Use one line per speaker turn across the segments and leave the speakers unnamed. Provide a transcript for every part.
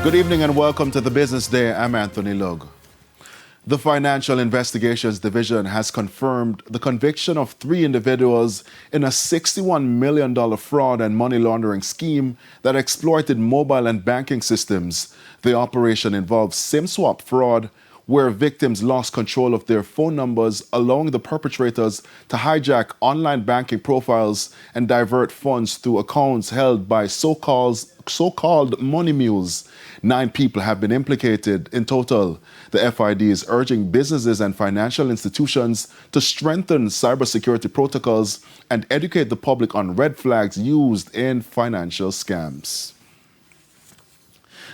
Good evening and welcome to the Business Day. I'm Anthony Lug. The Financial Investigations Division has confirmed the conviction of 3 individuals in a $61 million fraud and money laundering scheme that exploited mobile and banking systems. The operation involved SIM swap fraud, where victims lost control of their phone numbers, allowing the perpetrators to hijack online banking profiles and divert funds through accounts held by so-called money mules. 9 people have been implicated in total. The FID is urging businesses and financial institutions to strengthen cybersecurity protocols and educate the public on red flags used in financial scams.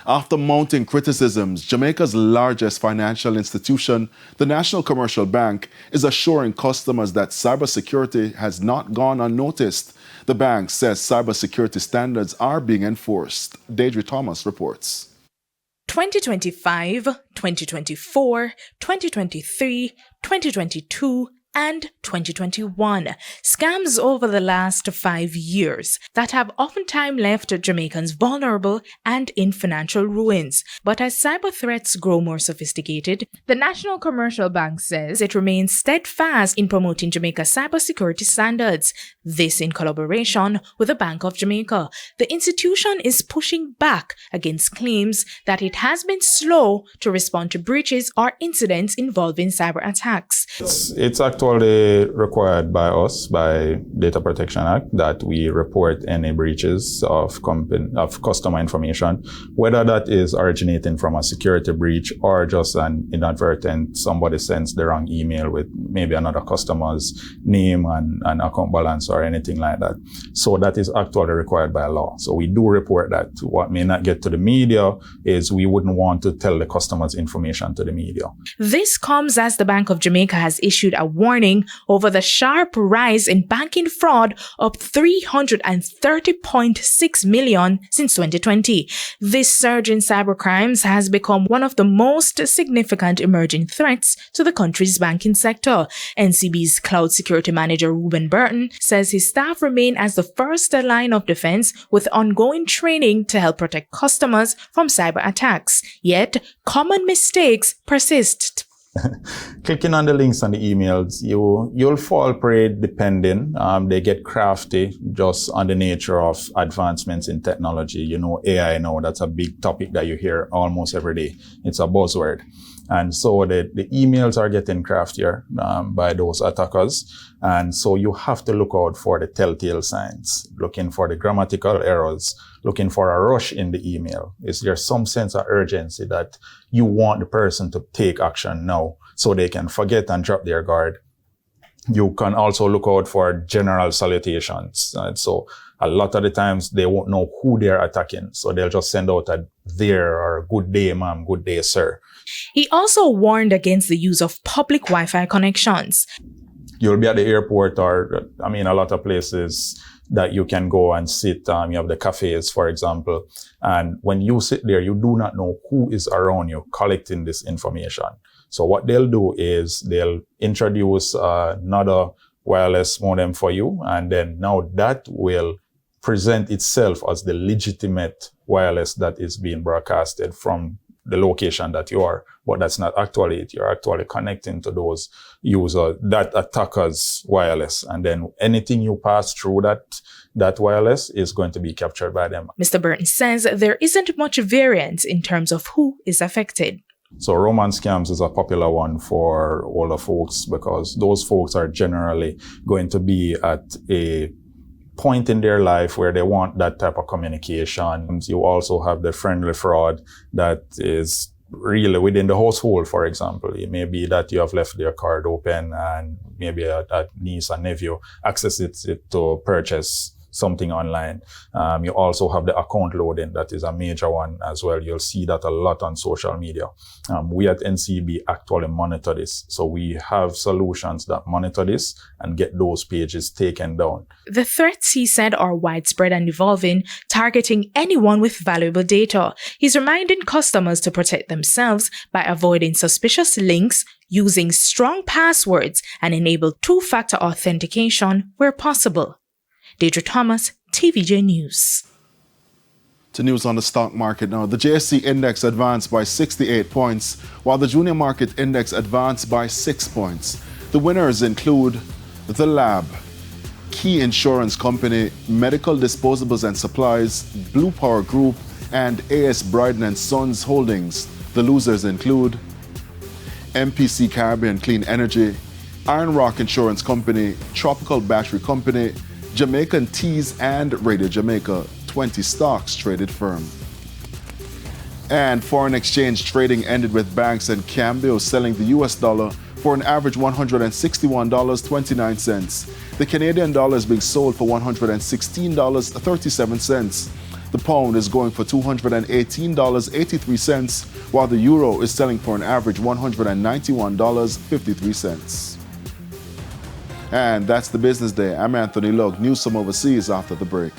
After mounting criticisms, Jamaica's largest financial institution, the National Commercial Bank, is assuring customers that cybersecurity has not gone unnoticed. The bank says cybersecurity standards are being enforced. Deidre Thomas reports.
2025, 2024, 2023, 2022, and 2021. Scams over the last 5 years that have oftentimes left Jamaicans vulnerable and in financial ruins. But as cyber threats grow more sophisticated, the National Commercial Bank says it remains steadfast in promoting Jamaica's cybersecurity standards. This in collaboration with the Bank of Jamaica. The institution is pushing back against claims that it has been slow to respond to breaches or incidents involving cyber attacks.
It's actually required by us, by Data Protection Act, that we report any breaches of customer information, whether that is originating from a security breach or just an inadvertent, somebody sends the wrong email with maybe another customer's name and account balance or anything like that. So that is actually required by law. So we do report that. What may not get to the media is we wouldn't want to tell the customers' information to the media.
This comes as the Bank of Jamaica has issued a warning over the sharp rise in banking fraud, up 330.6 million since 2020. This surge in cybercrimes has become one of the most significant emerging threats to the country's banking sector. NCB's Cloud Security Manager Ruben Burton says his staff remain as the first line of defense with ongoing training to help protect customers from cyber attacks. Yet, common mistakes persist.
Clicking on the links and the emails, you'll fall prey depending. They get crafty just on the nature of advancements in technology. You know, AI now, that's a big topic that you hear almost every day. It's a buzzword. And so the emails are getting craftier by those attackers. And so you have to look out for the telltale signs, looking for the grammatical errors, looking for a rush in the email. Is there some sense of urgency that you want the person to take action now so they can forget and drop their guard? You can also look out for general salutations. So a lot of the times they won't know who they're attacking. So they'll just send out a there or good day, ma'am, good day, sir.
He also warned against the use of public Wi-Fi connections.
You'll be at the airport or, a lot of places that you can go and sit. You have the cafes, for example. And when you sit there, you do not know who is around you collecting this information. So what they'll do is they'll introduce another wireless modem for you. And then now that will present itself as the legitimate wireless that is being broadcasted from the location that you are. But that's not actually it. You're actually connecting to those users, that attacker's wireless. And then anything you pass through that wireless is going to be captured by them.
Mr. Burton says there isn't much variance in terms of who is affected.
So romance scams is a popular one for older folks because those folks are generally going to be at a point in their life where they want that type of communication. You also have the friendly fraud that is really within the household, for example. It may be that you have left their card open and maybe a niece or nephew accesses it to purchase something online. You also have the account loading. That is a major one as well. You'll see that a lot on social media. We at NCB actually monitor this. So we have solutions that monitor this and get those pages taken down.
The threats, he said, are widespread and evolving, targeting anyone with valuable data. He's reminding customers to protect themselves by avoiding suspicious links, using strong passwords, and enable two-factor authentication where possible. Deidre Thomas, TVJ News.
To news on the stock market now. The JSE index advanced by 68 points, while the junior market index advanced by 6 points. The winners include The Lab, Key Insurance Company, Medical Disposables and Supplies, Blue Power Group, and AS Bryden & Sons Holdings. The losers include MPC Caribbean Clean Energy, Iron Rock Insurance Company, Tropical Battery Company, Jamaican Teas, and Radio Jamaica. 20 stocks traded firm. And foreign exchange trading ended with banks and Cambio selling the US dollar for an average $161.29. The Canadian dollar is being sold for $116.37. The pound is going for $218.83, while the euro is selling for an average $191.53. And that's the business day. I'm Anthony Lugg. News from overseas after the break.